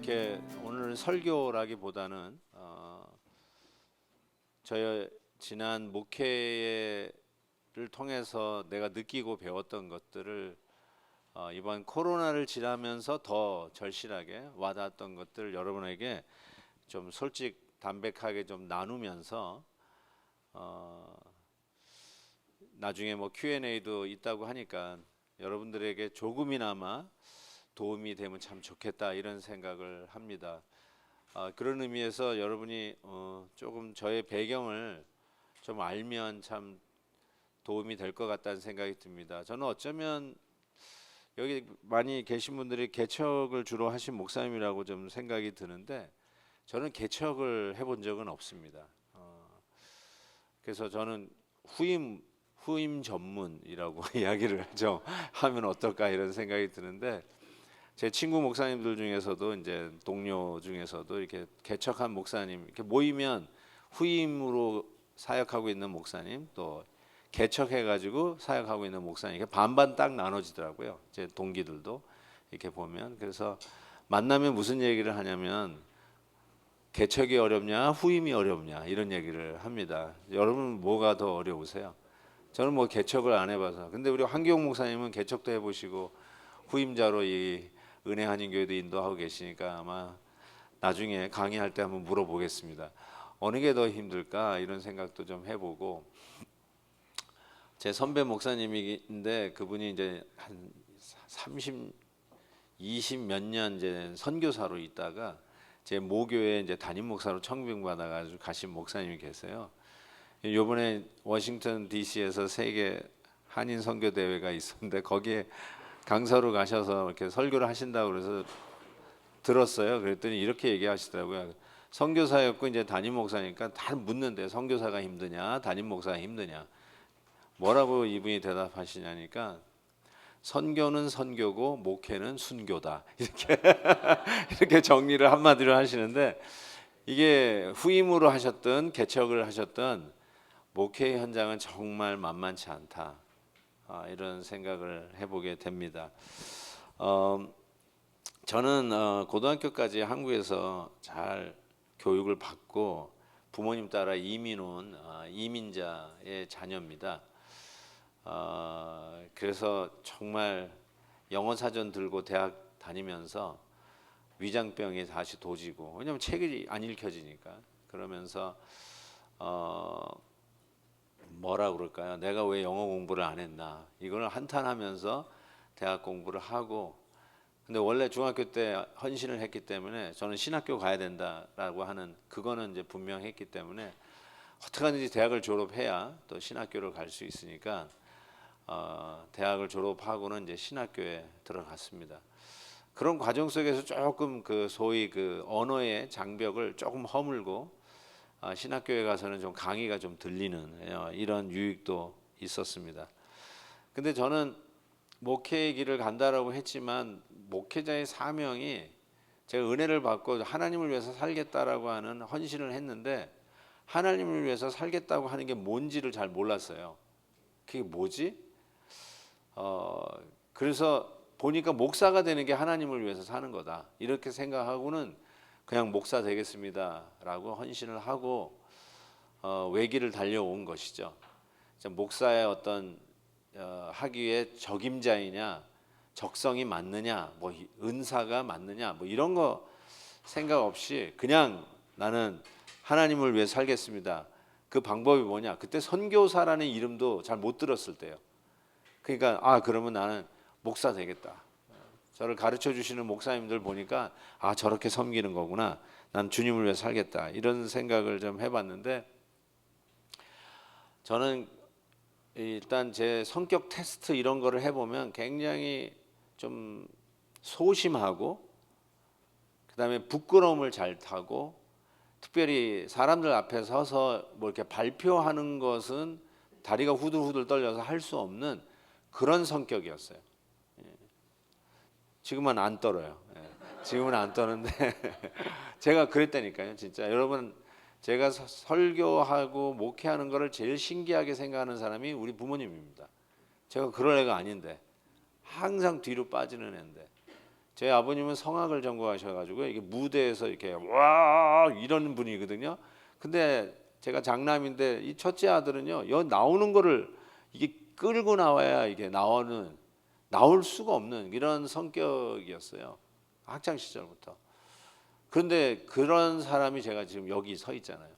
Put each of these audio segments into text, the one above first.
이렇게 오늘 설교라기보다는 저의 지난 목회를 통해서 내가 느끼고 배웠던 것들을 이번 코로나를 지나면서 더 절실하게 와닿았던 것들을 여러분에게 좀 솔직 담백하게 좀 나누면서 나중에 뭐 Q&A도 있다고 하니까 여러분들에게 조금이나마 도움이 되면 참 좋겠다 이런 생각을 합니다. 그런 의미에서 여러분이 조금 저의 배경을 좀 알면 참 도움이 될 것 같다는 생각이 듭니다. 저는 어쩌면 여기 많이 계신 분들이 개척을 주로 하신 목사님이라고 좀 생각이 드는데 저는 개척을 해본 적은 없습니다. 그래서 저는 후임 전문이라고 이야기를 좀 하면 어떨까 이런 생각이 드는데 제 친구 목사님들 중에서도 이제 동료 중에서도 이렇게 개척한 목사님 이렇게 모이면 후임으로 사역하고 있는 목사님 또 개척해가지고 사역하고 있는 목사님 이렇게 반반 딱 나눠지더라고요. 제 동기들도 이렇게 보면 그래서 만나면 무슨 얘기를 하냐면 개척이 어렵냐 후임이 어렵냐 이런 얘기를 합니다. 여러분 뭐가 더 어려우세요? 저는 뭐 개척을 안 해봐서 근데 우리 황기용 목사님은 개척도 해보시고 후임자로 이 은혜 한인교회도 인도하고 계시니까 아마 나중에 강의할 때 한번 물어보겠습니다. 어느 게 더 힘들까 이런 생각도 좀 해보고 제 선배 목사님인데 그분이 이제 한 30, 20 몇 년 이제 선교사로 있다가 제 모교에 이제 담임 목사로 청빙 받아가지고 가신 목사님이 계세요. 요번에 워싱턴 DC에서 세계 한인 선교 대회가 있었는데 거기에 강사로 가셔서 이렇게 설교를 하신다고 그래서 들었어요. 그랬더니 이렇게 얘기하시더라고요. 선교사였고 이제 담임 목사니까 다 묻는데 선교사가 힘드냐, 담임 목사가 힘드냐. 뭐라고 이분이 대답하시냐니까 선교는 선교고 목회는 순교다. 이렇게 이렇게 정리를 한마디로 하시는데 이게 후임으로 하셨던 개척을 하셨던 목회 현장은 정말 만만치 않다. 이런 생각을 해보게 됩니다. 저는 고등학교까지 한국에서 잘 교육을 받고 부모님 따라 이민 온 이민자의 자녀입니다. 그래서 정말 영어 사전 들고 대학 다니면서 위장병이 다시 도지고 왜냐면 책이 안 읽혀지니까 그러면서 뭐라 그럴까요? 내가 왜 영어 공부를 안 했나? 이걸 한탄하면서 대학 공부를 하고 근데 원래 중학교 때 헌신을 했기 때문에 저는 신학교 가야 된다라고 하는 그거는 이제 분명했기 때문에 어떻게든지 대학을 졸업해야 또 신학교를 갈 수 있으니까 대학을 졸업하고는 이제 신학교에 들어갔습니다. 그런 과정 속에서 조금 그 소위 그 언어의 장벽을 조금 허물고 신학교에 가서는 좀 강의가 좀 들리는 이런 유익도 있었습니다. 근데 저는 목회의 길을 간다라고 했지만 목회자의 사명이 제가 은혜를 받고 하나님을 위해서 살겠다라고 하는 헌신을 했는데 하나님을 위해서 살겠다고 하는 게 뭔지를 잘 몰랐어요. 그게 뭐지? 그래서 보니까 목사가 되는 게 하나님을 위해서 사는 거다 이렇게 생각하고는 그냥 목사 되겠습니다라고 헌신을 하고 외길을 달려온 것이죠. 목사의 어떤 하기에 적임자이냐, 적성이 맞느냐, 뭐 은사가 맞느냐, 뭐 이런 거 생각 없이 그냥 나는 하나님을 위해 살겠습니다. 그 방법이 뭐냐? 그때 선교사라는 이름도 잘 못 들었을 때요. 그러니까 그러면 나는 목사 되겠다. 저를 가르쳐 주시는 목사님들 보니까 저렇게 섬기는 거구나. 난 주님을 위해 살겠다. 이런 생각을 좀 해봤는데 저는 일단 제 성격 테스트 이런 거를 해보면 굉장히 좀 소심하고 그다음에 부끄러움을 잘 타고 특별히 사람들 앞에 서서 뭐 이렇게 발표하는 것은 다리가 후들후들 떨려서 할 수 없는 그런 성격이었어요. 지금은 안 떨어요. 지금은 안 떠는데 제가 그랬다니까요. 진짜 여러분 제가 설교하고 목회하는 거를 제일 신기하게 생각하는 사람이 우리 부모님입니다. 제가 그럴 애가 아닌데 항상 뒤로 빠지는 애인데 제 아버님은 성악을 전공하셔가지고 이게 무대에서 이렇게 와 이러는 분이거든요. 근데 제가 장남인데 이 첫째 아들은요, 여 나오는 거를 이게 끌고 나와야 이게 나올 수가 없는 이런 성격이었어요. 학창 시절부터. 그런데 그런 사람이 제가 지금 여기 서 있잖아요.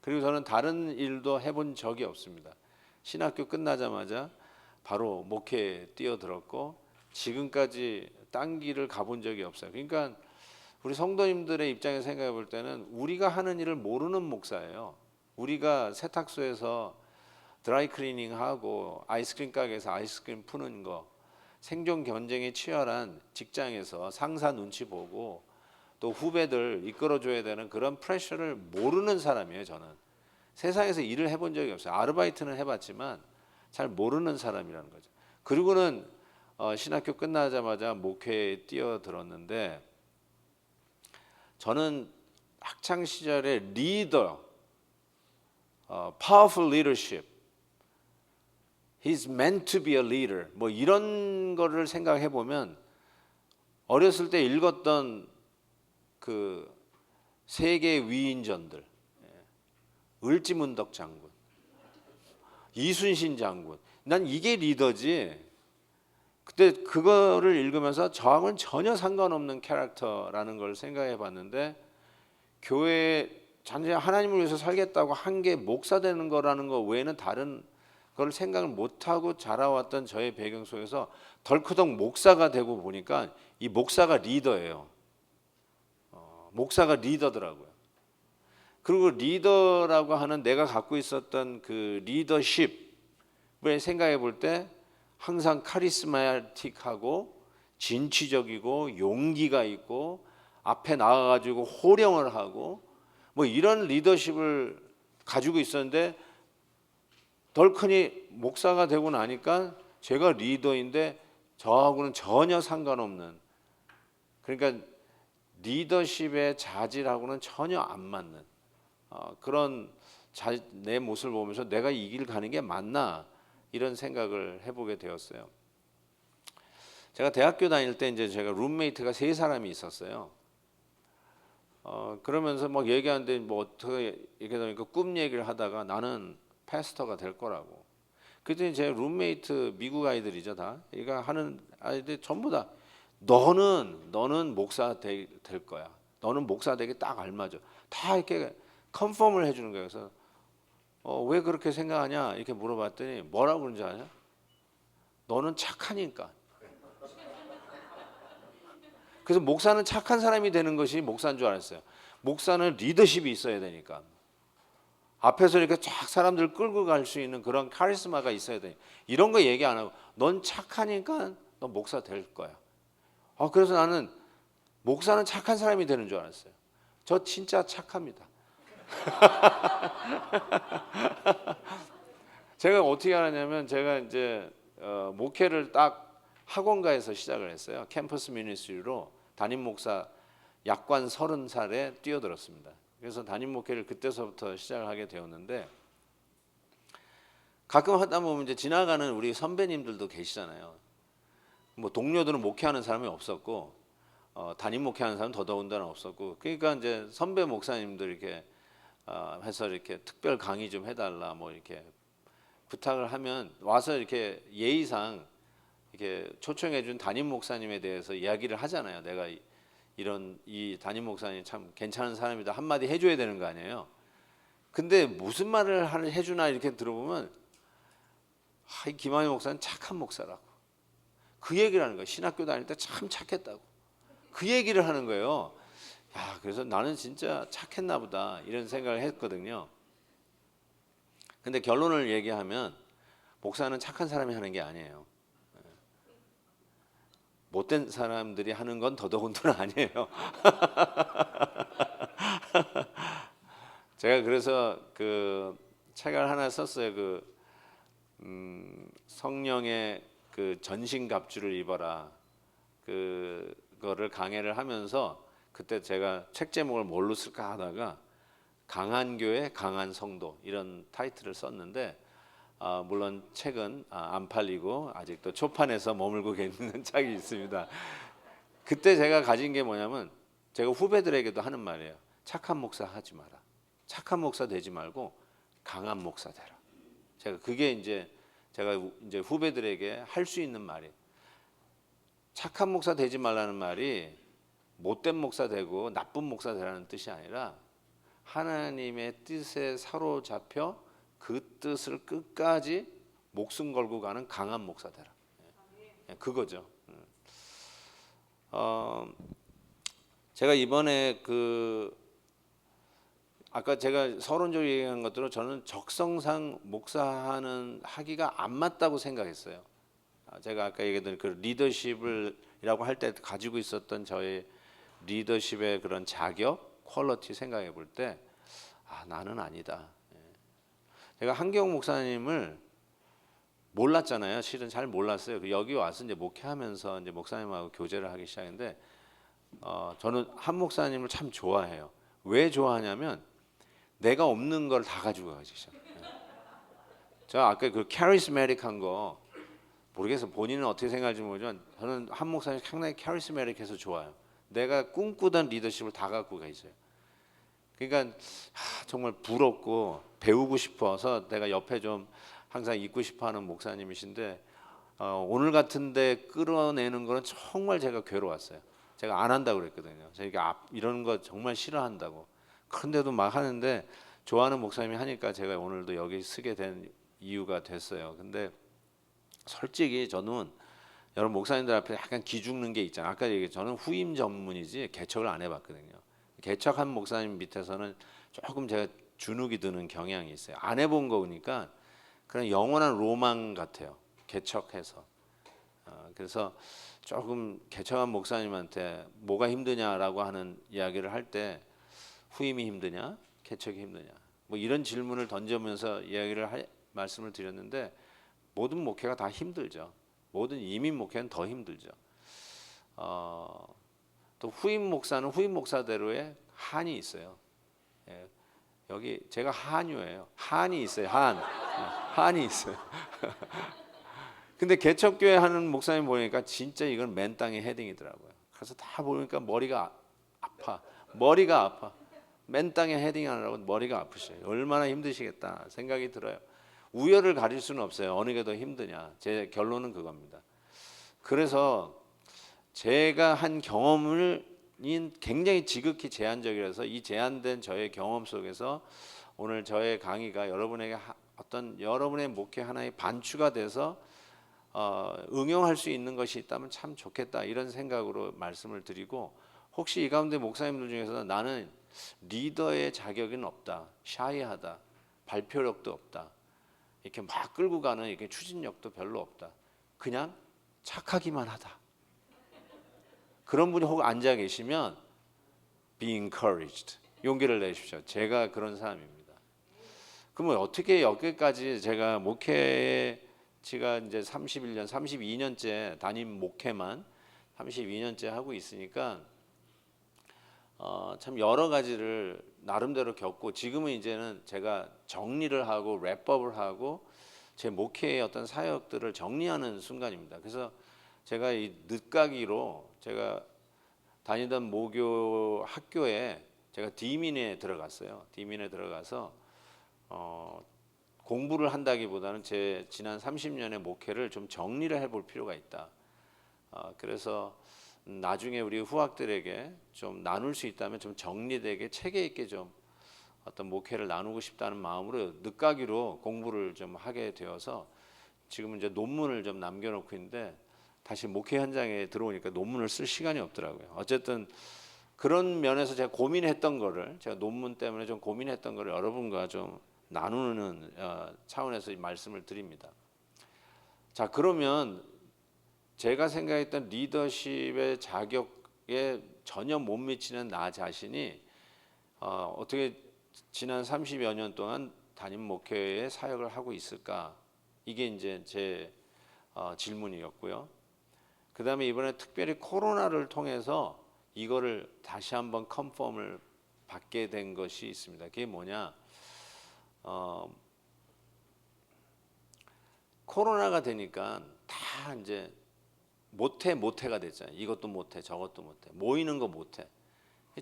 그리고 저는 다른 일도 해본 적이 없습니다. 신학교 끝나자마자 바로 목회에 뛰어들었고 지금까지 딴 길을 가본 적이 없어요. 그러니까 우리 성도님들의 입장에서 생각해 볼 때는 우리가 하는 일을 모르는 목사예요. 우리가 세탁소에서 드라이 클리닝 하고 아이스크림 가게에서 아이스크림 푸는 거, 생존 경쟁이 치열한 직장에서 상사 눈치 보고 또 후배들 이끌어줘야 되는 그런 프레셔를 모르는 사람이에요. 저는 세상에서 일을 해본 적이 없어요. 아르바이트는 해봤지만 잘 모르는 사람이라는 거죠. 그리고는 신학교 끝나자마자 목회에 뛰어들었는데, 저는 학창 시절에 리더, powerful leadership, he's meant to be a leader, 뭐 이런 거를 생각해 보면 어렸을 때 읽었던 그 세계 위인전들, 을지문덕 장군, 이순신 장군, 난 이게 리더지. 그때 그거를 읽으면서 저하고는 전혀 상관없는 캐릭터라는 걸 생각해 봤는데, 교회에 단지 하나님을 위해서 살겠다고 한 게 목사 되는 거라는 거 외에는 다른 걸 생각을 못하고 자라왔던 저의 배경 속에서 덜커덕 목사가 되고 보니까 이 목사가 리더예요. 목사가 리더더라고요. 그리고 리더라고 하는 내가 갖고 있었던 그 리더십을 생각해 볼 때 항상 카리스마틱하고 진취적이고 용기가 있고 앞에 나가가지고 호령을 하고 뭐 이런 리더십을 가지고 있었는데, 덜커니 목사가 되고 나니까 제가 리더인데 저하고는 전혀 상관없는, 그러니까 리더십의 자질하고는 전혀 안 맞는 그런 내 모습을 보면서 내가 이 길 가는 게 맞나 이런 생각을 해보게 되었어요. 제가 대학교 다닐 때 이제 제가 룸메이트가 3사람이 있었어요. 그러면서 막 얘기하는데 뭐 어떻게 얘기하니까 꿈 얘기를 하다가 나는 패스터가 될 거라고. 그랬더니 제 룸메이트 미국 아이들이죠 다. 얘가 하는 아이들 전부 다 너는 목사 될 거야. 너는 목사 되게 딱 알맞아. 다 이렇게 컨펌을 해주는 거예요. 그래서 왜 그렇게 생각하냐 이렇게 물어봤더니 뭐라고 그러는지 아냐? 너는 착하니까. 그래서 목사는 착한 사람이 되는 것이 목사인 줄 알았어요. 목사는 리더십이 있어야 되니까. 앞에서 이렇게 쫙 사람들 끌고 갈 수 있는 그런 카리스마가 있어야 돼. 이런 거 얘기 안 하고 넌 착하니까 너 목사 될 거야. 그래서 나는 목사는 착한 사람이 되는 줄 알았어요. 저 진짜 착합니다. 제가 어떻게 알았냐면 제가 이제 목회를 딱 학원가에서 시작을 했어요. 캠퍼스 미니스트리로 담임 목사 약관 30살에 뛰어들었습니다. 그래서 담임 목회를 그때서부터 시작을 하게 되었는데, 가끔 하다 보면 이제 지나가는 우리 선배님들도 계시잖아요. 뭐 동료들은 목회하는 사람이 없었고 담임 목회하는 사람 더더군다나 없었고, 그러니까 이제 선배 목사님들 이렇게 해서 이렇게 특별 강의 좀 해달라 뭐 이렇게 부탁을 하면 와서 이렇게 예의상 이렇게 초청해준 담임 목사님에 대해서 이야기를 하잖아요. 내가 이 담임 목사님 참 괜찮은 사람이다 한마디 해줘야 되는 거 아니에요. 근데 무슨 말을 해주나 이렇게 들어보면 이 김한희 목사는 착한 목사라고 그 얘기를 하는 거예요. 신학교 다닐 때 참 착했다고 그 얘기를 하는 거예요. 그래서 나는 진짜 착했나 보다 이런 생각을 했거든요. 근데 결론을 얘기하면 목사는 착한 사람이 하는 게 아니에요. 못된 사람들이 하는 건 더더군다나 아니에요. 제가 그래서 그 책을 하나 썼어요. 성령의 그 전신갑주를 입어라. 그거를 강해를 하면서 그때 제가 책 제목을 뭘로 쓸까 하다가 강한 교회 강한 성도 이런 타이틀을 썼는데, 물론 책은 안 팔리고 아직도 초판에서 머물고 있는 책이 있습니다. 그때 제가 가진 게 뭐냐면 제가 후배들에게도 하는 말이에요. 착한 목사 하지 마라. 착한 목사 되지 말고 강한 목사 되라. 제가 그게 이제 제가 이제 후배들에게 할 수 있는 말이에요. 착한 목사 되지 말라는 말이 못된 목사 되고 나쁜 목사 되라는 뜻이 아니라 하나님의 뜻에 사로잡혀 그 뜻을 끝까지 목숨 걸고 가는 강한 목사 되라. 그거죠. 제가 이번에 아까 제가 서론적으로 얘기한 것대로 저는 적성상 목사하는 하기가 안 맞다고 생각했어요. 제가 아까 얘기했던 그 리더십이라고 할 때 가지고 있었던 저의 리더십의 그런 자격, 퀄리티 생각해 볼 때 나는 아니다. 제가 한경 목사님을 몰랐잖아요. 실은 잘 몰랐어요. 여기 와서 이제 목회하면서 이제 목사님하고 교제를 하기 시작했는데 저는 한 목사님을 참 좋아해요. 왜 좋아하냐면 내가 없는 걸 다 가지고 가시죠. 저 아까 그 카리스마틱한 거 모르겠어요. 본인은 어떻게 생각할지 모르지만 저는 한 목사님 상당히 카리스마틱해서 좋아요. 내가 꿈꾸던 리더십을 다 갖고 가 있어요. 그러니까 정말 부럽고 배우고 싶어서 내가 옆에 좀 항상 있고 싶어하는 목사님이신데 오늘 같은데 끌어내는 거는 정말 제가 괴로웠어요. 제가 안 한다고 그랬거든요. 제가 이런 거 정말 싫어한다고. 그런데도 막 하는데 좋아하는 목사님이 하니까 제가 오늘도 여기 서게 된 이유가 됐어요. 근데 솔직히 저는 여러분 목사님들 앞에 약간 기죽는 게 있잖아요. 아까 얘기했죠. 저는 후임 전문이지 개척을 안 해봤거든요. 개척한 목사님 밑에서는 조금 제가 주눅이 드는 경향이 있어요. 안 해본 거니까 그런 영원한 로망 같아요. 개척해서. 그래서 조금 개척한 목사님한테 뭐가 힘드냐라고 하는 이야기를 할 때 후임이 힘드냐, 개척이 힘드냐, 뭐 이런 질문을 던지면서 말씀을 드렸는데 모든 목회가 다 힘들죠. 모든 이민 목회는 더 힘들죠. 또 후임 목사는 후임 목사대로의 한이 있어요. 예, 여기 제가 한유예요. 한이 있어요. 한이 있어요. 근데 개척교회 하는 목사님 보니까 진짜 이건 맨 땅에 헤딩이더라고요. 그래서 다 보니까 머리가 아파. 맨 땅에 헤딩하느라고 머리가 아프셔요. 얼마나 힘드시겠다 생각이 들어요. 우열을 가릴 수는 없어요. 어느 게 더 힘드냐. 제 결론은 그겁니다. 그래서 제가 한 경험을 굉장히 지극히 제한적이라서 이 제한된 저의 경험 속에서 오늘 저의 강의가 여러분에게 어떤 여러분의 목회 하나의 반추가 돼서 응용할 수 있는 것이 있다면 참 좋겠다 이런 생각으로 말씀을 드리고 혹시 이 가운데 목사님들 중에서 나는 리더의 자격은 없다, 샤이하다, 발표력도 없다, 이렇게 막 끌고 가는 이렇게 추진력도 별로 없다, 그냥 착하기만 하다. 그런 분이 혹 앉아 계시면 be encouraged. 용기를 내십시오. 제가 그런 사람입니다. 그러면 어떻게 여기까지 제가 목회 제가 이제 31년, 32년째 담임 목회만 32년째 하고 있으니까 참 여러 가지를 나름대로 겪고 지금은 이제는 제가 정리를 하고 랩업을 하고 제 목회의 어떤 사역들을 정리하는 순간입니다. 그래서 제가 이 늦가기로 제가 다니던 모교 학교에 제가 디민에 들어갔어요. 디민에 들어가서 공부를 한다기보다는 제 지난 30년의 목회를 좀 정리를 해볼 필요가 있다. 그래서 나중에 우리 후학들에게 좀 나눌 수 있다면 좀 정리되게 체계 있게 좀 어떤 목회를 나누고 싶다는 마음으로 늦가기로 공부를 좀 하게 되어서 지금은 이제 논문을 좀 남겨놓고 있는데 다시 목회 현장에 들어오니까 논문을 쓸 시간이 없더라고요. 어쨌든 그런 면에서 제가 고민했던 거를 제가 논문 때문에 좀 고민했던 거를 여러분과 좀 나누는 차원에서 이 말씀을 드립니다. 자, 그러면 제가 생각했던 리더십의 자격에 전혀 못 미치는 나 자신이 어떻게 지난 30여 년 동안 담임 목회의 사역을 하고 있을까? 이게 이제 제 질문이었고요. 그 다음에 이번에 특별히 코로나를 통해서 이거를 다시 한번 컨펌을 받게 된 것이 있습니다. 그게 뭐냐? 코로나가 되니까 다 이제 못해가 됐잖아요. 이것도 못해, 저것도 못해, 모이는 거 못해.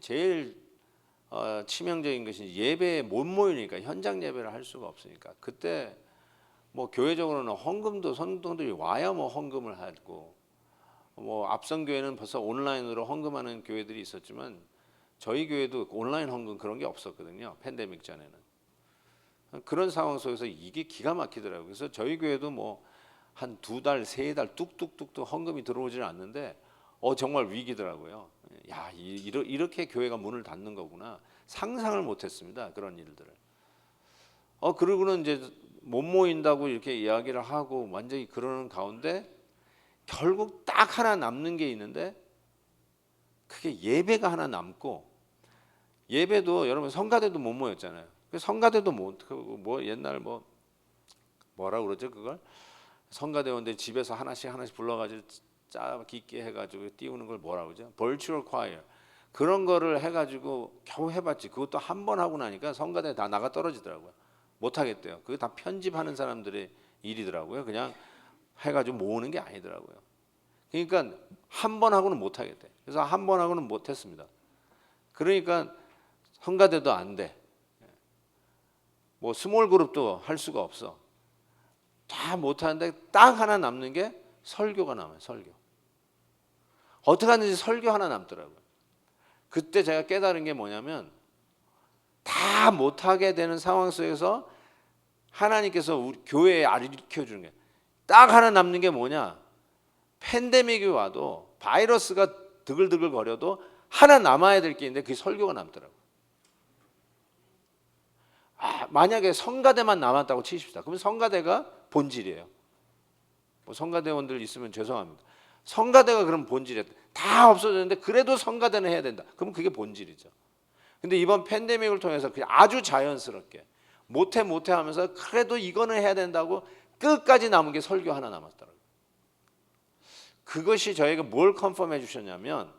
제일 치명적인 것이 예배에 못 모이니까, 현장 예배를 할 수가 없으니까. 그때 뭐 교회적으로는 헌금도 성도들이 와야 뭐 헌금을 하고, 뭐 앞선 교회는 벌써 온라인으로 헌금하는 교회들이 있었지만 저희 교회도 온라인 헌금 그런 게 없었거든요. 팬데믹 전에는. 그런 상황 속에서 이게 기가 막히더라고요. 그래서 저희 교회도 뭐 한 2달, 3달 뚝뚝뚝뚝 헌금이 들어오지는 않는데 정말 위기더라고요. 야, 이렇게 교회가 문을 닫는 거구나. 상상을 못했습니다. 그런 일들을. 그러고는 이제 못 모인다고 이렇게 이야기를 하고 완전히 그러는 가운데 결국 딱 하나 남는 게 있는데, 그게 예배가 하나 남고, 예배도 여러분 성가대도 못 모였잖아요. 성가대도 뭐 옛날 뭐라 그러죠 그걸? 성가대원들 집에서 하나씩 불러가지고 짜 깊게 해가지고 띄우는 걸 뭐라 그러죠? Virtual choir. 그런 거를 해가지고 겨우 해봤지. 그것도 한 번 하고 나니까 성가대 다 나가 떨어지더라고요. 못 하겠대요. 그게 다 편집하는 사람들의 일이더라고요. 그냥 해가지고 모으는 게 아니더라고요. 그러니까 한 번 하고는 못 하겠대. 그래서 한 번 하고는 못 했습니다. 그러니까 성가대도 안 돼. 뭐 스몰 그룹도 할 수가 없어. 다 못 하는데 딱 하나 남는 게 설교가 남아요. 설교. 어떻게 하는지 설교 하나 남더라고요. 그때 제가 깨달은 게 뭐냐면, 다 못하게 되는 상황 속에서 하나님께서 우리 교회에 가르쳐 주는 게 딱 하나 남는 게 뭐냐? 팬데믹이 와도 바이러스가 드글드글 거려도 하나 남아야 될 게 있는데 그게 설교가 남더라고요. 만약에 성가대만 남았다고 치십시다. 그러면 성가대가 본질이에요. 뭐 성가대원들 있으면 죄송합니다. 성가대가 그럼 본질이에요. 다 없어졌는데 그래도 성가대는 해야 된다. 그럼 그게 본질이죠. 근데 이번 팬데믹을 통해서 그냥 아주 자연스럽게 못해 하면서 그래도 이거는 해야 된다고 끝까지 남은 게 설교 하나 남았더라고요. 그것이 저희가 뭘 컨펌해 주셨냐면,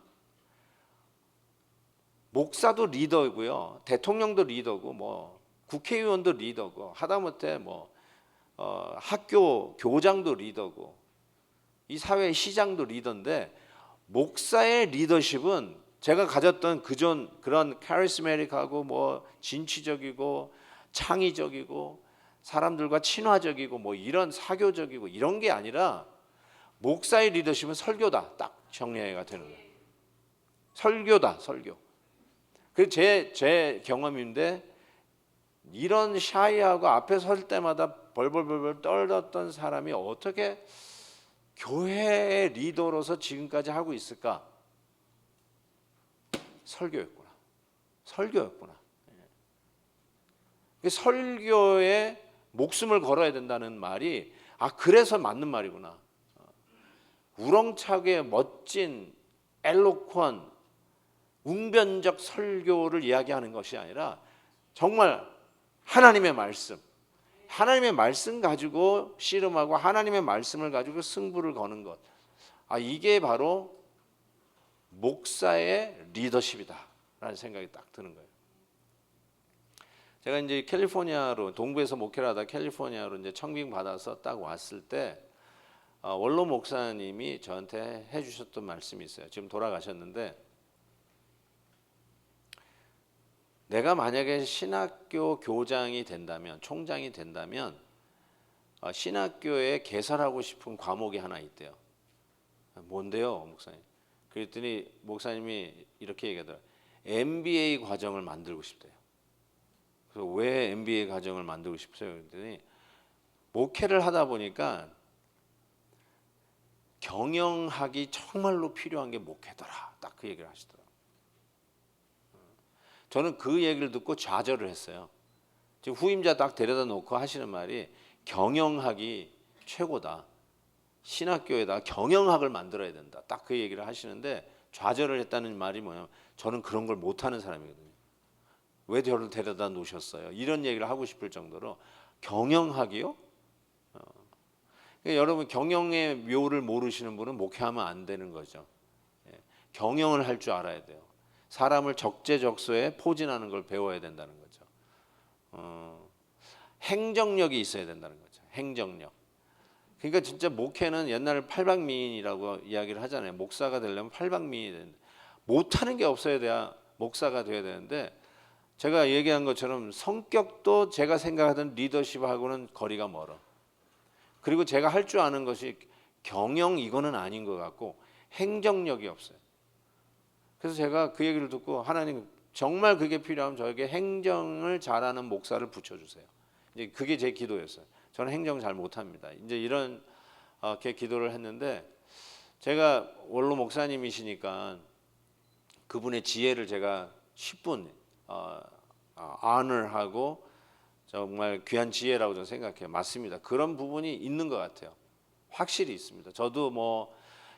목사도 리더이고요, 대통령도 리더고, 뭐 국회의원도 리더고, 하다못해 뭐 학교 교장도 리더고, 이 사회 시장도 리더인데, 목사의 리더십은 제가 가졌던 그런 카리스메틱하고 뭐 진취적이고 창의적이고 사람들과 친화적이고 뭐 이런 사교적이고 이런 게 아니라, 목사의 리더십은 설교다. 딱 정리가 되는 거예요. 설교다, 설교. 그 제 경험인데, 이런 샤이하고 앞에 설 때마다 벌벌벌 떨었던 사람이 어떻게 교회의 리더로서 지금까지 하고 있을까? 설교였구나. 설교였구나. 설교에 목숨을 걸어야 된다는 말이, 그래서 맞는 말이구나. 우렁차게 멋진 엘로퀀 웅변적 설교를 이야기하는 것이 아니라 정말 하나님의 말씀 가지고 씨름하고 하나님의 말씀을 가지고 승부를 거는 것. 이게 바로 목사의 리더십이다라는 생각이 딱 드는 거예요. 제가 이제 캘리포니아로, 동부에서 목회를 하다 캘리포니아로 이제 청빙 받아서 딱 왔을 때, 원로 목사님이 저한테 해주셨던 말씀이 있어요. 지금 돌아가셨는데, 내가 만약에 신학교 교장이 된다면, 총장이 된다면 신학교에 개설하고 싶은 과목이 하나 있대요. 뭔데요, 목사님? 그랬더니 목사님이 이렇게 얘기하더라고요. MBA 과정을 만들고 싶대요. 그래서 왜 MBA 과정을 만들고 싶어요? 그랬더니 목회를 하다 보니까 경영학이 정말로 필요한 게 목회더라. 딱 그 얘기를 하시더라고요. 저는 그 얘기를 듣고 좌절을 했어요. 지금 후임자 딱 데려다 놓고 하시는 말이 경영학이 최고다. 신학교에다 경영학을 만들어야 된다. 딱 그 얘기를 하시는데, 좌절을 했다는 말이 뭐냐면, 저는 그런 걸 못하는 사람이거든요. 왜 저를 데려다 놓으셨어요? 이런 얘기를 하고 싶을 정도로, 경영학이요? 그러니까 여러분, 경영의 묘를 모르시는 분은 목회하면 안 되는 거죠. 경영을 할 줄 알아야 돼요. 사람을 적재적소에 포진하는 걸 배워야 된다는 거죠. 행정력이 있어야 된다는 거죠. 행정력. 그러니까 진짜 목회는 옛날 팔방미인이라고 이야기를 하잖아요. 목사가 되려면 팔방미인이 되는데 못하는 게 없어야 돼야 목사가 돼야 되는데 제가 얘기한 것처럼 성격도 제가 생각하던 리더십하고는 거리가 멀어. 그리고 제가 할 줄 아는 것이 경영 이거는 아닌 것 같고 행정력이 없어요. 그래서 제가 그 얘기를 듣고 하나님 정말 그게 필요하면 저에게 행정을 잘하는 목사를 붙여주세요. 이제 그게 제 기도였어요. 저는 행정 잘 못합니다. 이제 이런 게 기도를 했는데 제가 원로 목사님이시니까 그분의 지혜를 제가 10분 honor하고 정말 귀한 지혜라고 저는 생각해요. 맞습니다. 그런 부분이 있는 것 같아요. 확실히 있습니다. 저도 뭐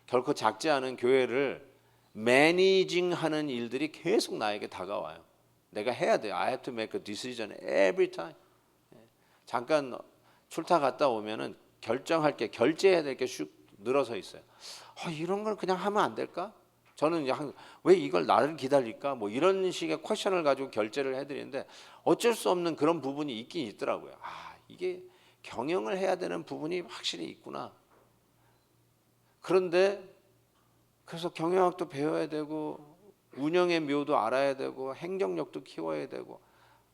결코 작지 않은 교회를 매니징하는 일들이 계속 나에게 다가와요. 내가 해야 돼요. I have to make a decision every time. 잠깐 출타 갔다 오면은 결정할 게 결제해야 될 게 슉 늘어서 있어요. 이런 걸 그냥 하면 안 될까? 저는 왜 이걸 나를 기다릴까? 뭐 이런 식의 퀘션을 가지고 결제를 해드리는데 어쩔 수 없는 그런 부분이 있긴 있더라고요. 이게 경영을 해야 되는 부분이 확실히 있구나. 그런데 그래서 경영학도 배워야 되고 운영의 묘도 알아야 되고 행정력도 키워야 되고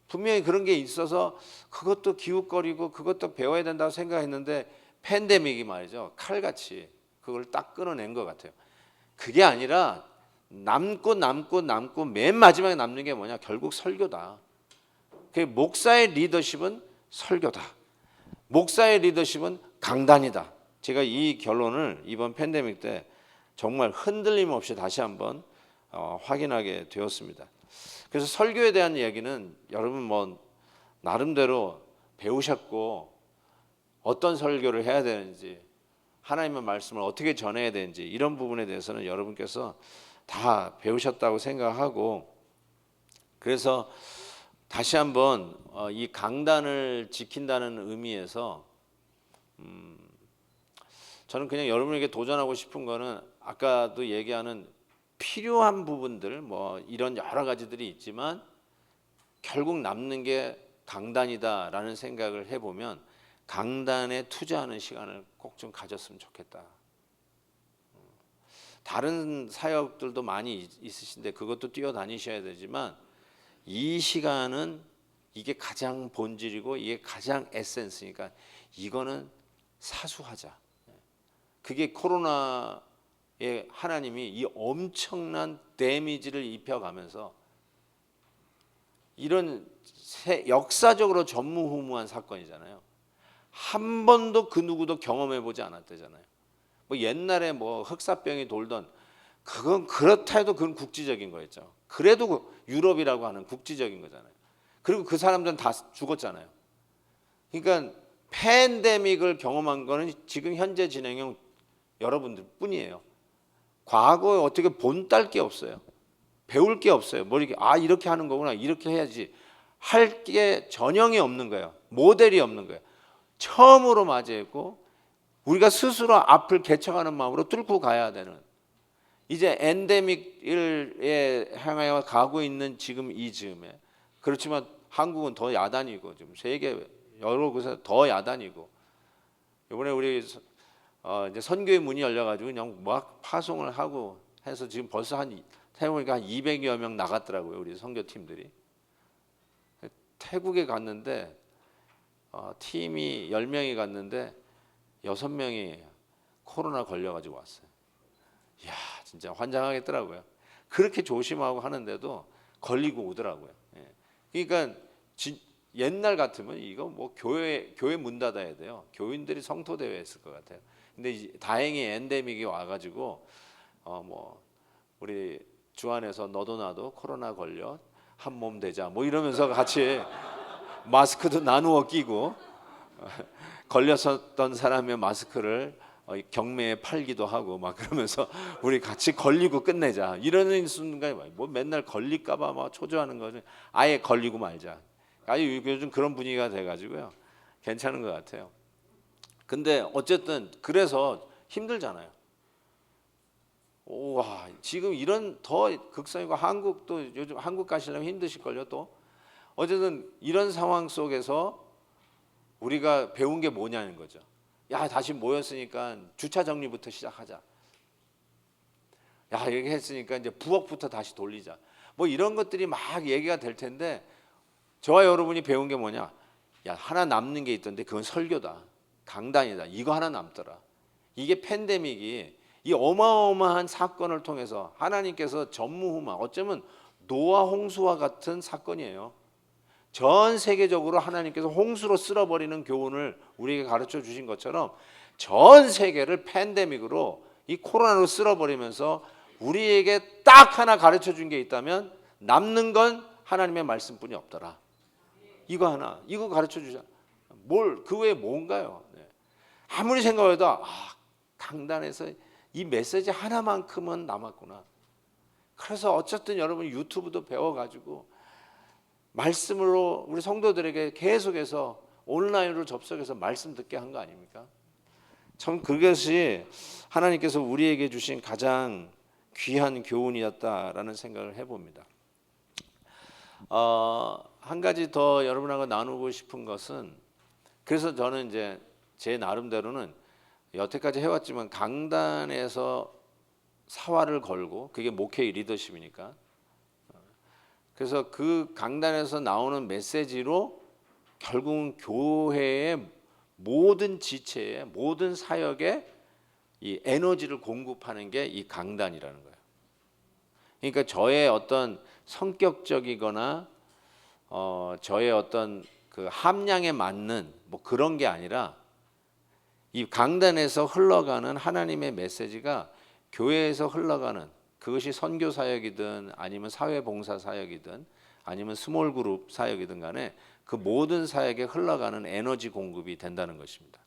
분명히 그런 게 있어서 그것도 기웃거리고 그것도 배워야 된다고 생각했는데 팬데믹이 말이죠. 칼같이 그걸 딱 끊어낸 것 같아요. 그게 아니라 남고 맨 마지막에 남는 게 뭐냐? 결국 설교다. 그 목사의 리더십은 설교다. 목사의 리더십은 강단이다. 제가 이 결론을 이번 팬데믹 때 정말 흔들림 없이 다시 한번 확인하게 되었습니다. 그래서 설교에 대한 이야기는 여러분 뭐 나름대로 배우셨고 어떤 설교를 해야 되는지 하나님의 말씀을 어떻게 전해야 되는지 이런 부분에 대해서는 여러분께서 다 배우셨다고 생각하고 그래서 다시 한번 이 강단을 지킨다는 의미에서 저는 그냥 여러분에게 도전하고 싶은 거는 아까도 얘기하는 필요한 부분들 뭐 이런 여러 가지들이 있지만 결국 남는 게 강단이다라는 생각을 해보면 강단에 투자하는 시간을 꼭 좀 가졌으면 좋겠다. 다른 사역들도 많이 있으신데 그것도 뛰어다니셔야 되지만 이 시간은 이게 가장 본질이고 이게 가장 에센스니까 이거는 사수하자. 그게 코로나에 하나님이 이 엄청난 데미지를 입혀가면서 이런 역사적으로 전무후무한 사건이잖아요. 한 번도 그 누구도 경험해보지 않았대잖아요. 뭐 옛날에 뭐 흑사병이 돌던 그건 그렇다 해도 그건 국지적인 거였죠. 그래도 유럽이라고 하는 국지적인 거잖아요. 그리고 그 사람들은 다 죽었잖아요. 그러니까 팬데믹을 경험한 거는 지금 현재 진행형 여러분들 뿐이에요. 과거에 어떻게 본딸 게 없어요. 배울 게 없어요. 뭐 이렇게 하는 거구나. 이렇게 해야지. 할 게 전형이 없는 거예요. 모델이 없는 거예요. 처음으로 맞이했고 우리가 스스로 앞을 개척하는 마음으로 뚫고 가야 되는 이제 엔데믹을 향하여 가고 있는 지금 이 즈음에 그렇지만 한국은 더 야단이고 지금 세계 여러 곳에서 더 야단이고 이번에 우리 이제 선교의 문이 열려가지고 그냥 막 파송을 하고 해서 지금 벌써 태국에 한 200여 명 나갔더라고요. 우리 선교팀들이 태국에 갔는데 팀이 10명이 갔는데 6명이 코로나 걸려가지고 왔어요. 이야 진짜 환장하겠더라고요. 그렇게 조심하고 하는데도 걸리고 오더라고요. 그러니까 옛날 같으면 이거 뭐 교회 문 닫아야 돼요. 교인들이 성토 대회 했을 것 같아요. 근데 다행히 엔데믹이 와가지고 뭐 우리 주안에서 너도 나도 코로나 걸려 한 몸 되자 뭐 이러면서 같이 마스크도 나누어 끼고 걸렸었던 사람의 마스크를 경매에 팔기도 하고 막 그러면서 우리 같이 걸리고 끝내자 이러는 순간에 뭐 맨날 걸릴까봐 막 초조하는 거죠. 아예 걸리고 말자. 요즘 그런 분위기가 돼가지고요. 괜찮은 것 같아요. 근데 어쨌든 그래서 힘들잖아요. 와 지금 이런 더 극성이고 한국도 요즘 한국 가시려면 힘드실걸요 또. 어쨌든 이런 상황 속에서 우리가 배운 게 뭐냐는 거죠. 야, 다시 모였으니까 주차 정리부터 시작하자. 야, 이렇게 했으니까 이제 부엌부터 다시 돌리자. 뭐 이런 것들이 막 얘기가 될 텐데, 저와 여러분이 배운 게 뭐냐? 야, 하나 남는 게 있던데 그건 설교다. 강단이다. 이거 하나 남더라. 이게 팬데믹이 이 어마어마한 사건을 통해서 하나님께서 전무후무한, 어쩌면 노아 홍수와 같은 사건이에요. 전 세계적으로 하나님께서 홍수로 쓸어버리는 교훈을 우리에게 가르쳐 주신 것처럼 전 세계를 팬데믹으로, 이 코로나로 쓸어버리면서 우리에게 딱 하나 가르쳐 준 게 있다면 남는 건 하나님의 말씀뿐이 없더라. 이거 하나, 이거 가르쳐 주자. 그 외에 뭔가요? 네. 아무리 생각해도 강단에서 이 메시지 하나만큼은 남았구나. 그래서 어쨌든 여러분 유튜브도 배워가지고 말씀으로 우리 성도들에게 계속해서 온라인으로 접속해서 말씀 듣게 한 거 아닙니까? 참 그것이 하나님께서 우리에게 주신 가장 귀한 교훈이었다라는 생각을 해봅니다. 한 가지 더 여러분하고 나누고 싶은 것은, 그래서 저는 이제 제 나름대로는 여태까지 해왔지만 강단에서 사활을 걸고, 그게 목회의 리더십이니까, 그래서 그 강단에서 나오는 메시지로 결국은 교회의 모든 지체에, 모든 사역에 이 에너지를 공급하는 게 이 강단이라는 거예요. 그러니까 저의 어떤 성격적이거나 저의 어떤 그 함량에 맞는 뭐 그런 게 아니라, 이 강단에서 흘러가는 하나님의 메시지가 교회에서 흘러가는, 그것이 선교 사역이든 아니면 사회봉사 사역이든 아니면 스몰 그룹 사역이든 간에 그 모든 사역에 흘러가는 에너지 공급이 된다는 것입니다.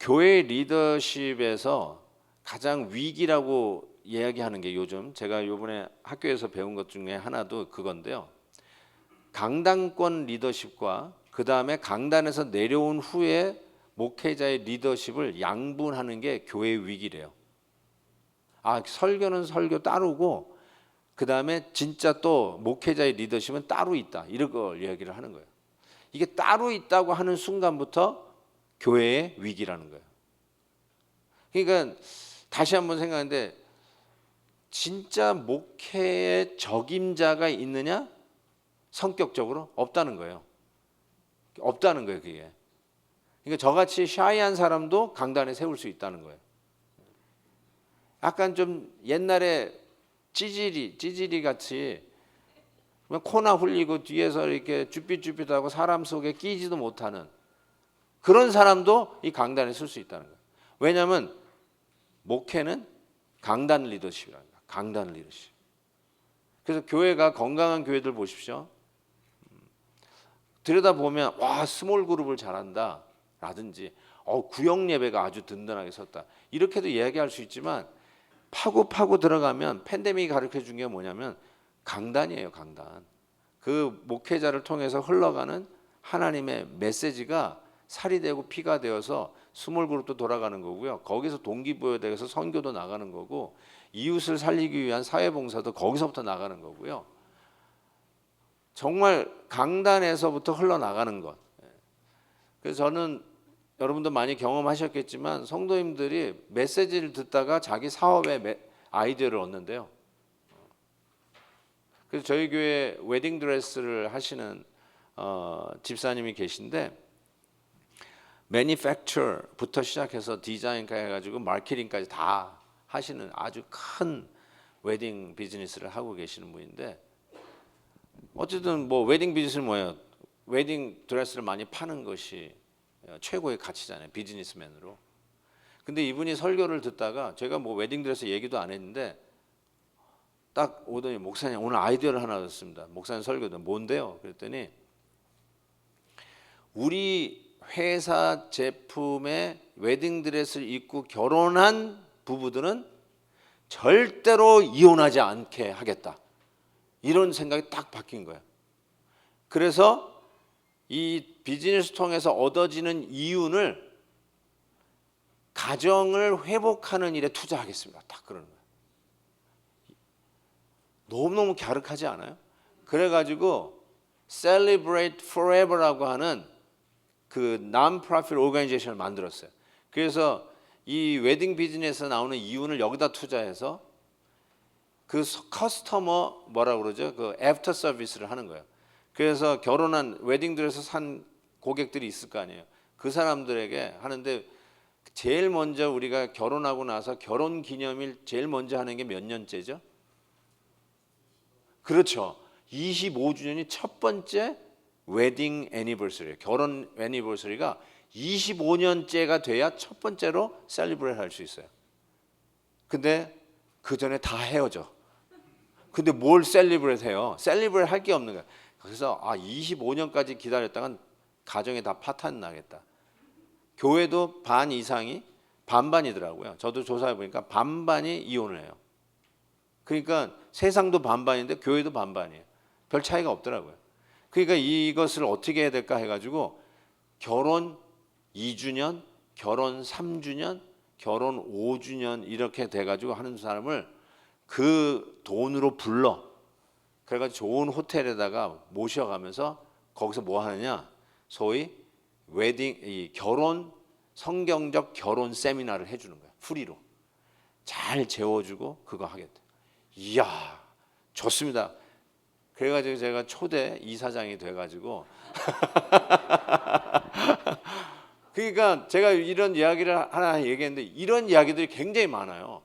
교회 리더십에서 가장 위기라고 이야기하는 게, 요즘 제가 이번에 학교에서 배운 것 중에 하나도 그건데요. 강단권 리더십과 그 다음에 강단에서 내려온 후에 목회자의 리더십을 양분하는 게 교회의 위기래요. 설교는 설교 따르고 그 다음에 진짜 또 목회자의 리더십은 따로 있다, 이런 걸 이야기를 하는 거예요. 이게 따로 있다고 하는 순간부터 교회의 위기라는 거예요. 그러니까 다시 한번 생각하는데, 진짜 목회의 적임자가 있느냐? 성격적으로 없다는 거예요. 없다는 거예요, 그게. 그러니까 저같이 샤이한 사람도 강단에 세울 수 있다는 거예요. 약간 좀 옛날에 찌질이 같이 코나 흘리고 뒤에서 이렇게 쭈삣쭈삣하고 사람 속에 끼지도 못하는 그런 사람도 이 강단에 쓸 수 있다는 거예요. 왜냐하면 목회는 강단 리더십이라는 거예요. 강단 리더십. 그래서 교회가, 건강한 교회들 보십시오. 들여다보면 스몰 그룹을 잘한다 라든지 구역 예배가 아주 든든하게 섰다, 이렇게도 이야기할 수 있지만, 파고 들어가면 팬데믹이 가르쳐 준 게 뭐냐면 강단이에요. 강단. 그 목회자를 통해서 흘러가는 하나님의 메시지가 살이 되고 피가 되어서 스몰 그룹도 돌아가는 거고요. 거기서 동기부여돼서 선교도 나가는 거고, 이웃을 살리기 위한 사회봉사도 거기서부터 나가는 거고요. 정말 강단에서부터 흘러나가는 것. 그래서 저는, 여러분도 많이 경험하셨겠지만, 성도님들이 메시지를 듣다가 자기 사업에 아이디어를 얻는데요. 그래서 저희 교회 웨딩 드레스를 하시는 집사님이 계신데, 매니팩처부터 시작해서 디자인까지 해가지고 마케팅까지 다 하시는 아주 큰 웨딩 비즈니스를 하고 계시는 분인데, 어쨌든 뭐 웨딩 비즈니스는 뭐예요? 웨딩 드레스를 많이 파는 것이 최고의 가치잖아요, 비즈니스맨으로. 근데 이분이 설교를 듣다가, 제가 뭐 웨딩드레스 얘기도 안 했는데 딱 오더니, 목사님 오늘 아이디어를 하나 얻었습니다. 목사님 설교도 뭔데요? 그랬더니, 우리 회사 제품의 웨딩드레스를 입고 결혼한 부부들은 절대로 이혼하지 않게 하겠다, 이런 생각이 딱 바뀐 거예요. 그래서 이 비즈니스 통해서 얻어지는 이윤을 가정을 회복하는 일에 투자하겠습니다, 딱 그러는 거예요. 너무너무 갸륵하지 않아요? 그래가지고 Celebrate Forever라고 하는 그 non-profit organization을 만들었어요. 그래서 이 웨딩 비즈니스에서 나오는 이윤을 여기다 투자해서 그 커스터머 뭐라 그러죠? 그 애프터 서비스를 하는 거예요. 그래서 결혼한 웨딩드레스 산 고객들이 있을 거 아니에요. 그 사람들에게 하는데 제일 먼저 우리가 결혼하고 나서 결혼 기념일 제일 먼저 하는 게 몇 년째죠? 그렇죠. 25주년이 첫 번째 웨딩 애니버서리예요. 결혼 애니버서리가 25년째가 돼야 첫 번째로 셀리브레이트 할 수 있어요. 근데 그 전에 다 헤어져. 근데 뭘 셀리브레이트 해요? 셀리브레이트 할 게 없는 거야. 그래서 25년까지 기다렸다간 가정에 다 파탄 나겠다. 교회도 반 이상이 반반이더라고요. 저도 조사해 보니까 반반이 이혼을 해요. 그러니까 세상도 반반인데 교회도 반반이에요. 별 차이가 없더라고요. 그러니까 이것을 어떻게 해야 될까 해가지고 결혼 2주년, 결혼 3주년, 결혼 5주년 이렇게 돼가지고 하는 사람을 그 돈으로 불러. 그래가지고 좋은 호텔에다가 모셔가면서 거기서 뭐 하느냐? 소위 웨딩, 이 결혼, 성경적 결혼 세미나를 해주는 거야. 프리로. 잘 재워주고 그거 하겠다. 이야, 좋습니다. 그래가지고 제가 초대 이사장이 돼가지고 그러니까 제가 이런 이야기를 하나 얘기했는데 이런 이야기들이 굉장히 많아요.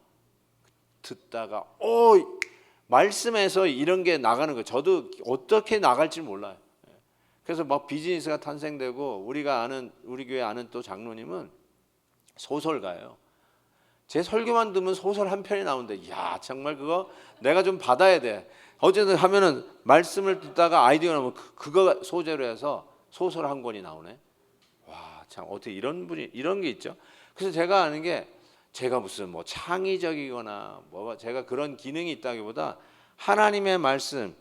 듣다가 말씀에서 이런 게 나가는 거예요. 저도 어떻게 나갈지 몰라요. 그래서 막 비즈니스가 탄생되고 우리가 아는 우리 교회 아는 또 장로님은 소설가예요. 제 설교만 듣면 소설 한 편이 나오는데 야 정말 그거 내가 좀 받아야 돼. 어쨌든 하면은 말씀을 듣다가 아이디어 나오면 그거 소재로 해서 소설 한 권이 나오네. 와 참 어떻게 이런 분이 이런 게 있죠. 그래서 제가 아는 게 제가 무슨 뭐 창의적이거나 뭐 제가 그런 기능이 있다기보다 하나님의 말씀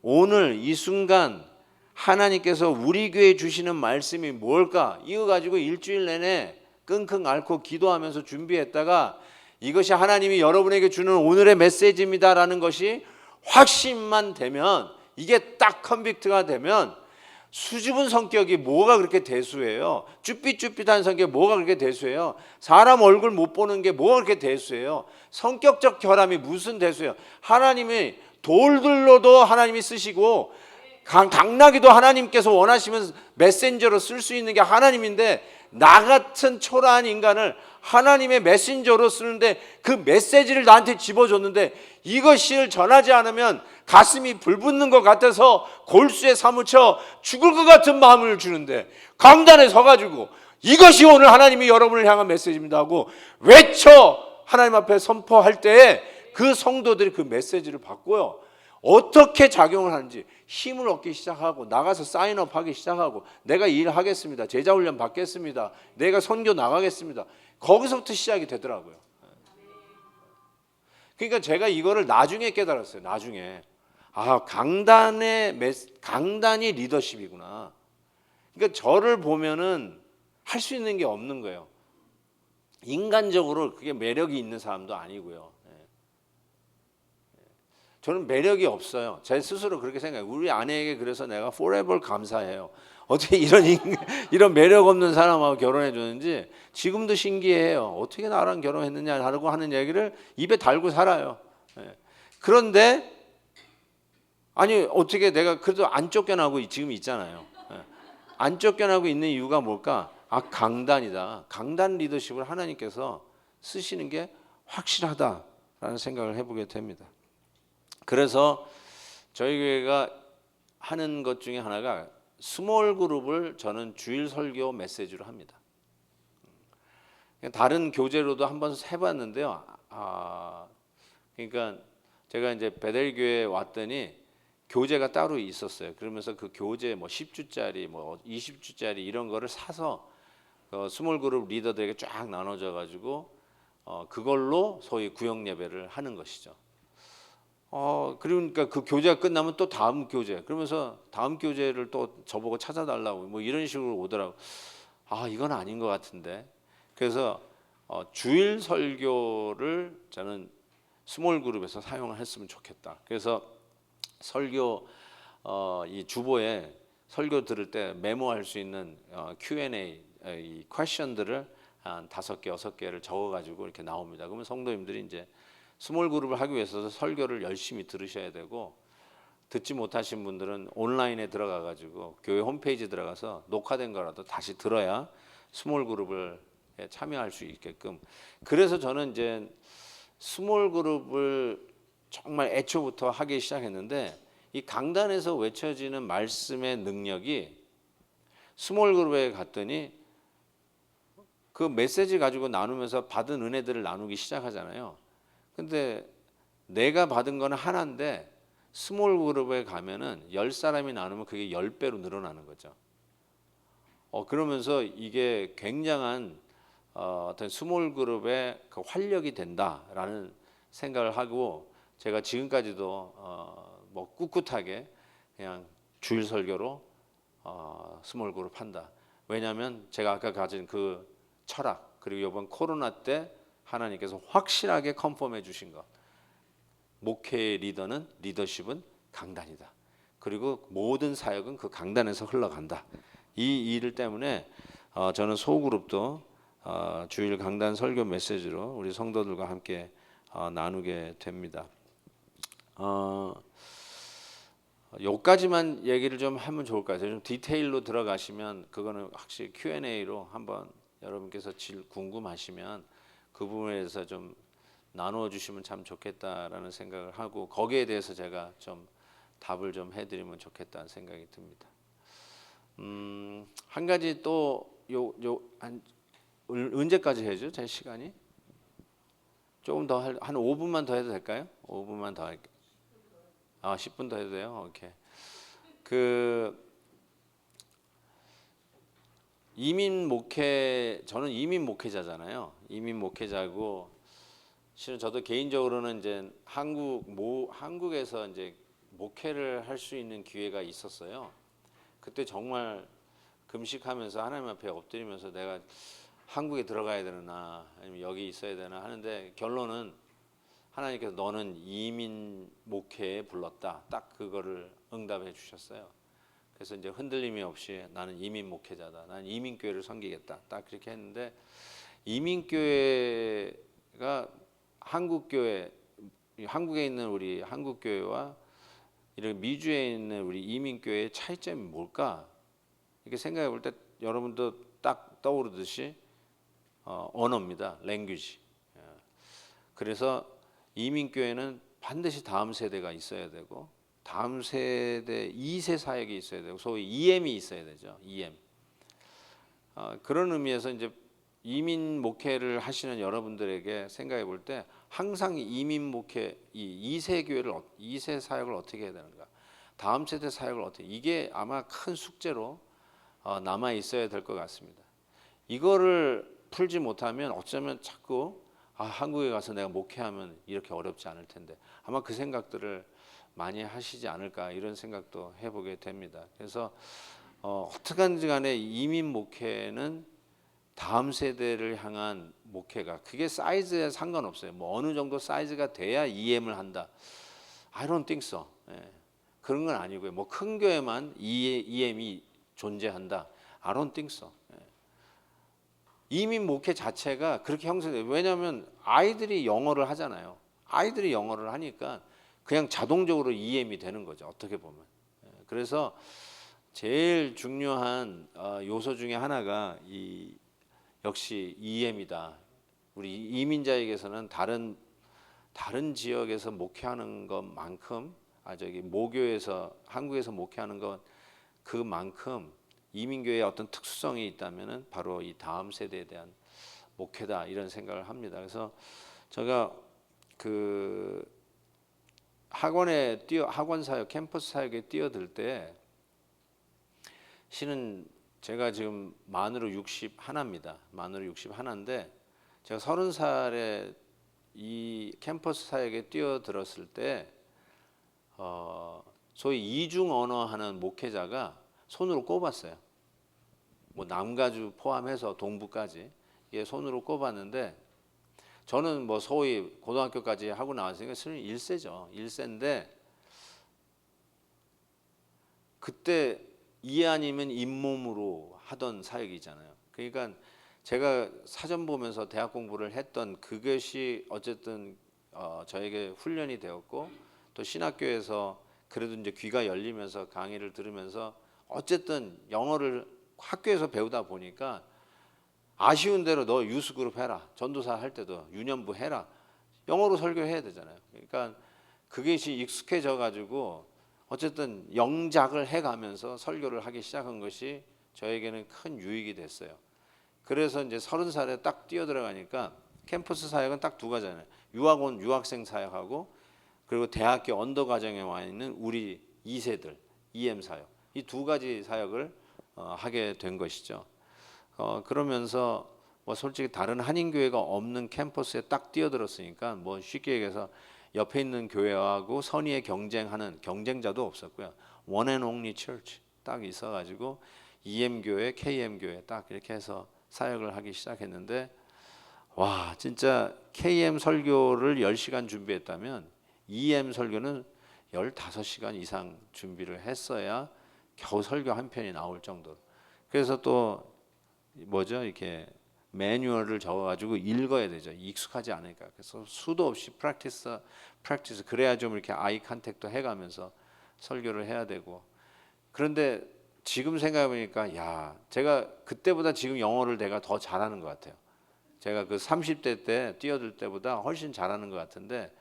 오늘 이 순간 하나님께서 우리 교회에 주시는 말씀이 뭘까? 이거 가지고 일주일 내내 끙끙 앓고 기도하면서 준비했다가 이것이 하나님이 여러분에게 주는 오늘의 메시지입니다라는 것이 확신만 되면 이게 딱 컨빅트가 되면 수줍은 성격이 뭐가 그렇게 대수예요? 쭈삣쭈삣한 성격이 뭐가 그렇게 대수예요? 사람 얼굴 못 보는 게 뭐가 그렇게 대수예요? 성격적 결함이 무슨 대수예요? 하나님이 돌들로도 하나님이 쓰시고 당나귀도 하나님께서 원하시면 메신저로 쓸 수 있는 게 하나님인데 나 같은 초라한 인간을 하나님의 메신저로 쓰는데 그 메시지를 나한테 집어줬는데 이것을 전하지 않으면 가슴이 불붙는 것 같아서 골수에 사무쳐 죽을 것 같은 마음을 주는데 강단에 서가지고 이것이 오늘 하나님이 여러분을 향한 메시지입니다 하고 외쳐 하나님 앞에 선포할 때에 그 성도들이 그 메시지를 받고요. 어떻게 작용을 하는지 힘을 얻기 시작하고 나가서 사인업 하기 시작하고 내가 일하겠습니다. 제자훈련 받겠습니다. 내가 선교 나가겠습니다. 거기서부터 시작이 되더라고요. 그러니까 제가 이거를 나중에 깨달았어요. 나중에 강단이 리더십이구나. 그러니까 저를 보면은 할 수 있는 게 없는 거예요. 인간적으로 그게 매력이 있는 사람도 아니고요. 저는 매력이 없어요. 제 스스로 그렇게 생각해요. 우리 아내에게 그래서 내가 forever 감사해요. 어떻게 이런 매력 없는 사람하고 결혼해 줬는지 지금도 신기해요. 어떻게 나랑 결혼했느냐 하고 하는 얘기를 입에 달고 살아요. 그런데 아니 어떻게 내가 그래도 안 쫓겨나고 지금 있잖아요. 안 쫓겨나고 있는 이유가 뭘까? 강단이다. 강단 리더십을 하나님께서 쓰시는 게 확실하다라는 생각을 해보게 됩니다. 그래서 저희 교회가 하는 것 중에 하나가 스몰 그룹을 저는 주일 설교 메시지로 합니다. 다른 교재로도 한번 해봤는데요. 그러니까 제가 이제 베델교회에 왔더니 교재가 따로 있었어요. 그러면서 그 교재 뭐 10주짜리 뭐 20주짜리 이런 거를 사서 스몰 그룹 리더들에게 쫙 나눠져 가지고 그걸로 소위 구역 예배를 하는 것이죠. 그러니까 그 교재가 끝나면 또 다음 교재 그러면서 다음 교재를 또 저보고 찾아달라고 뭐 이런 식으로 오더라고. 이건 아닌 것 같은데. 그래서 주일 설교를 저는 스몰 그룹에서 사용을 했으면 좋겠다. 그래서 설교 이 주보에 설교 들을 때 메모할 수 있는 Q&A 이 퀘션들을 한 5개, 6개를 적어가지고 이렇게 나옵니다. 그러면 성도님들이 이제 스몰 그룹을 하기 위해서 설교를 열심히 들으셔야 되고, 듣지 못하신 분들은 온라인에 들어가 가지고 교회 홈페이지 들어가서 녹화된 거라도 다시 들어야 스몰 그룹을 참여할 수 있게끔. 그래서 저는 이제 스몰 그룹을 정말 애초부터 하기 시작했는데, 이 강단에서 외쳐지는 말씀의 능력이 스몰 그룹에 갔더니 그 메시지 가지고 나누면서 받은 은혜들을 나누기 시작하잖아요. 근데 내가 받은 거는 하나인데 스몰 그룹에 가면은 10사람이 나누면 그게 10배로 늘어나는 거죠. 그러면서 이게 굉장한 어떤 스몰 그룹의 그 활력이 된다라는 생각을 하고, 제가 지금까지도 뭐 꿋꿋하게 그냥 주일 설교로 스몰 그룹 한다. 왜냐하면 제가 아까 가진 그 철학, 그리고 이번 코로나 때 하나님께서 확실하게 컨펌해 주신 것, 목회의 리더는, 리더십은 강단이다. 그리고 모든 사역은 그 강단에서 흘러간다. 이 일 때문에 저는 소그룹도 주일 강단 설교 메시지로 우리 성도들과 함께 나누게 됩니다. 여기까지만 얘기를 좀 하면 좋을 것 같아요. 좀 디테일로 들어가시면 그거는 확실히 Q&A로 한번 여러분께서 궁금하시면 그 부분에 대해서 좀 나누어 주시면 참 좋겠다라는 생각을 하고, 거기에 대해서 제가 좀 답을 좀 해드리면 좋겠다는 생각이 듭니다. 한 가지 또 언제까지 해죠? 제 시간이 조금 더 한 5분만 더 해도 될까요? 5분만 더 할게요. 10분 더 해도 돼요? 오케이. 이민 목회, 저는 이민 목회자잖아요. 이민 목회자고, 실은 저도 개인적으로는 이제 한국에서 이제 목회를 할 수 있는 기회가 있었어요. 그때 정말 금식하면서 하나님 앞에 엎드리면서 내가 한국에 들어가야 되나 아니면 여기 있어야 되나 하는데, 결론은 하나님께서 너는 이민 목회에 불렀다. 딱 그거를 응답해 주셨어요. 그래서 이제 흔들림이 없이 나는 이민 목회자다. 나는 이민교회를 섬기겠다. 딱 그렇게 했는데, 이민교회가 한국교회, 한국에 있는 우리 한국교회와 이런 미주에 있는 우리 이민교회의 차이점이 뭘까? 이렇게 생각해 볼 때 여러분도 딱 떠오르듯이 언어입니다. 랭귀지. 그래서 이민교회는 반드시 다음 세대가 있어야 되고, 다음 세대 2세 사역이 있어야 되고, 소위 EM이 있어야 되죠. EM. 그런 의미에서 이제 이민 목회를 하시는 여러분들에게 생각해 볼 때 항상 이민 목회, 이 2세 교회를 2세 사역을 어떻게 해야 되는가, 다음 세대 사역을 어떻게, 이게 아마 큰 숙제로 남아 있어야 될 것 같습니다. 이거를 풀지 못하면 어쩌면 자꾸 한국에 가서 내가 목회하면 이렇게 어렵지 않을 텐데, 아마 그 생각들을 많이 하시지 않을까, 이런 생각도 해보게 됩니다. 그래서 어떻게든지 간에 이민 목회는 다음 세대를 향한 목회가, 그게 사이즈에 상관없어요. 뭐 어느 정도 사이즈가 돼야 EM을 한다, I don't think so. 그런 건 아니고요. 뭐 큰 교회만 EM이 존재한다, I don't think so. 이민 목회 자체가 그렇게 형성돼요. 왜냐하면 아이들이 영어를 하잖아요. 아이들이 영어를 하니까 그냥 자동적으로 EM이 되는 거죠. 어떻게 보면. 그래서 제일 중요한 요소 중에 하나가 역시 EM이다. 우리 이민자에게서는 다른 지역에서 목회하는 것만큼, 저기 모교에서 한국에서 목회하는 것 그만큼 이민교회의 어떤 특수성이 있다면은 바로 이 다음 세대에 대한 목회다, 이런 생각을 합니다. 그래서 제가 그 학원 사역, 캠퍼스 사역에 뛰어들 때, 실은 제가 지금 만으로 61입니다. 만으로 61인데 제가 30살에 이 캠퍼스 사역에 뛰어들었을 때 소위 이중 언어 하는 목회자가 손으로 꼽았어요. 뭐 남가주 포함해서 동부까지 이게 손으로 꼽았는데, 저는 뭐 소위 고등학교까지 하고 나왔으니까 1세죠. 1세인데 그때 이해 아니면 잇몸으로 하던 사역이잖아요. 그러니까 제가 사전 보면서 대학 공부를 했던 그것이 어쨌든 저에게 훈련이 되었고, 또 신학교에서 그래도 이제 귀가 열리면서 강의를 들으면서 어쨌든 영어를 학교에서 배우다 보니까 아쉬운 대로 너 유스그룹 해라, 전도사 할 때도 유년부 해라, 영어로 설교해야 되잖아요. 그러니까 그것이 익숙해져 가지고 어쨌든 영작을 해가면서 설교를 하기 시작한 것이 저에게는 큰 유익이 됐어요. 그래서 이제 30살에 딱 뛰어들어가니까 캠퍼스 사역은 딱 두 가지잖아요. 유학원 유학생 사역하고, 그리고 대학교 언더 과정에 와 있는 우리 2세들 EM 사역, 이 두 가지 사역을 하게 된 것이죠. 그러면서 뭐 솔직히 다른 한인교회가 없는 캠퍼스에 딱 뛰어들었으니까 뭐 쉽게 얘기해서 옆에 있는 교회하고 선의의 경쟁하는 경쟁자도 없었고요. One and only church 딱 있어가지고 EM 교회, KM 교회 딱 이렇게 해서 사역을 하기 시작했는데, 와 진짜 KM 설교를 10시간 준비했다면 EM 설교는 15시간 이상 준비를 했어야 겨우 설교 한 편이 나올 정도로. 그래서 또 뭐죠, 이렇게 매뉴얼을 적어가지고 읽어야 되죠. 익숙하지 않으니까. 그래서 수도 없이 프랙티스 그래야 좀 이렇게 아이 컨택도 해가면서 설교를 해야 되고. 그런데 지금 생각해 보니까 야, 제가 그때보다 지금 영어를 내가 더 잘하는 것 같아요. 제가 그 30대 때 뛰어들 때보다 훨씬 잘하는 것 같은데,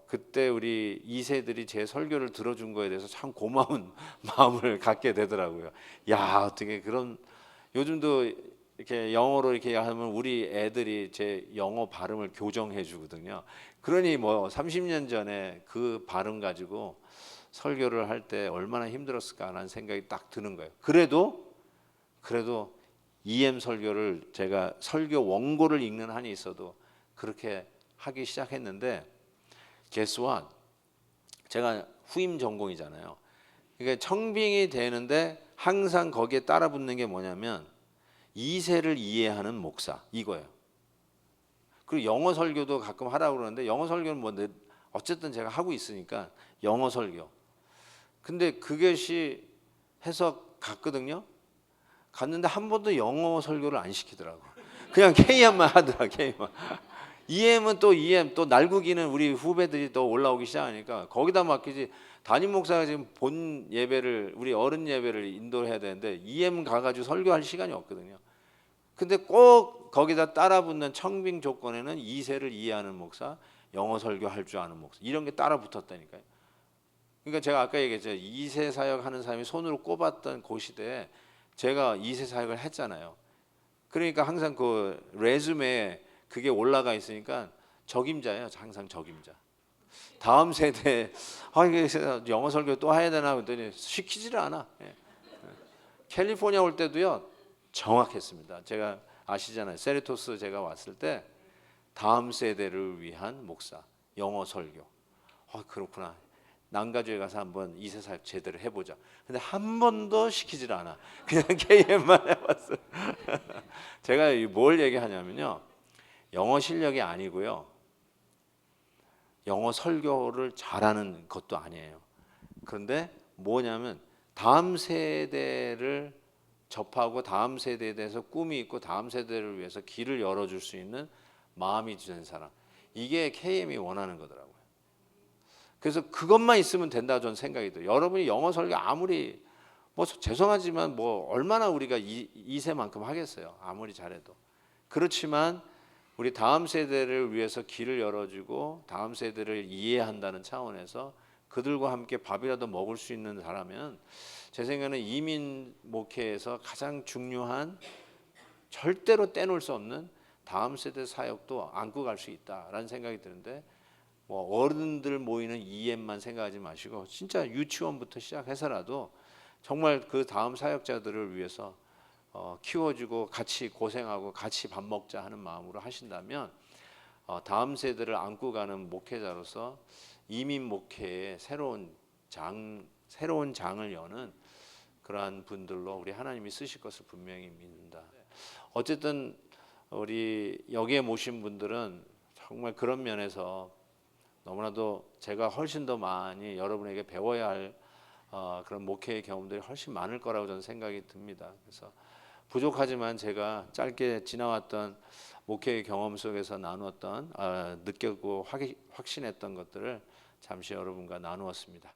그때 우리 2세들이 제 설교를 들어준 거에 대해서 참 고마운 마음을 갖게 되더라고요. 야, 어떻게 그런, 요즘도 이렇게 영어로 이렇게 하면 우리 애들이 제 영어 발음을 교정해 주거든요. 그러니 뭐 30년 전에 그 발음 가지고 설교를 할 때 얼마나 힘들었을까라는 생각이 딱 드는 거예요. 그래도 EM 설교를 제가 설교 원고를 읽는 한이 있어도 그렇게 하기 시작했는데, guess what? 제가 후임 전공이잖아요. 그러니까 청빙이 되는데 항상 거기에 따라 붙는 게 뭐냐면 2세를 이해하는 목사, 이거예요. 그리고 영어 설교도 가끔 하라고 그러는데, 영어 설교는 뭐 어쨌든 제가 하고 있으니까 영어 설교. 근데 그것이 해서 갔거든요. 갔는데 한 번도 영어 설교를 안 시키더라고. 그냥 KM만 하더라, KM만. EM은 또 EM, 또 날구기는 우리 후배들이 또 올라오기 시작하니까 거기다 맡기지. 담임 목사가 지금 본 예배를, 우리 어른 예배를 인도해야 되는데 EM 가가지고 설교할 시간이 없거든요. 근데 꼭 거기다 따라 붙는 청빙 조건에는 2세를 이해하는 목사, 영어 설교할 줄 아는 목사, 이런 게 따라 붙었다니까요. 그러니까 제가 아까 얘기했죠. 2세 사역하는 사람이 손으로 꼽았던 그 시대에 제가 2세 사역을 했잖아요. 그러니까 항상 그 레주메에 그게 올라가 있으니까 적임자예요. 항상 적임자. 다음 세대 이게 영어 설교 또 해야 되나 그랬더니 시키지를 않아. 예. 캘리포니아 올 때도요 정확했습니다. 제가 아시잖아요. 세리토스 제가 왔을 때 다음 세대를 위한 목사, 영어 설교. 그렇구나. 난가주에 가서 한번 2세 사역 제대로 해보자. 근데 한 번도 시키질 않아. 그냥 KM만 해봤어. 제가 뭘 얘기하냐면요, 영어 실력이 아니고요, 영어 설교를 잘하는 것도 아니에요. 그런데 뭐냐면 다음 세대를 접하고 다음 세대에 대해서 꿈이 있고 다음 세대를 위해서 길을 열어줄 수 있는 마음이 된 사람, 이게 KM이 원하는 거더라고요. 그래서 그것만 있으면 된다 저는 생각이 들어요. 여러분이 영어 설교 아무리 뭐 죄송하지만 뭐 얼마나 우리가 2세만큼 하겠어요. 아무리 잘해도. 그렇지만 우리 다음 세대를 위해서 길을 열어주고 다음 세대를 이해한다는 차원에서 그들과 함께 밥이라도 먹을 수 있는 사람은, 제 생각에는 이민 목회에서 가장 중요한, 절대로 떼놓을 수 없는 다음 세대 사역도 안고 갈 수 있다라는 생각이 드는데, 뭐 어른들 모이는 EM만 생각하지 마시고 진짜 유치원부터 시작해서라도 정말 그 다음 사역자들을 위해서 키워주고 같이 고생하고 같이 밥 먹자 하는 마음으로 하신다면, 다음 세대를 안고 가는 목회자로서 이민 목회의 새로운 장을 여는 그러한 분들로 우리 하나님이 쓰실 것을 분명히 믿는다. 어쨌든 우리 여기에 모신 분들은 정말 그런 면에서 너무나도 제가 훨씬 더 많이 여러분에게 배워야 할 그런 목회의 경험들이 훨씬 많을 거라고 저는 생각이 듭니다. 그래서 부족하지만 제가 짧게 지나왔던 목회의 경험 속에서 나누었던 느꼈고 확신했던 것들을 잠시 여러분과 나누었습니다.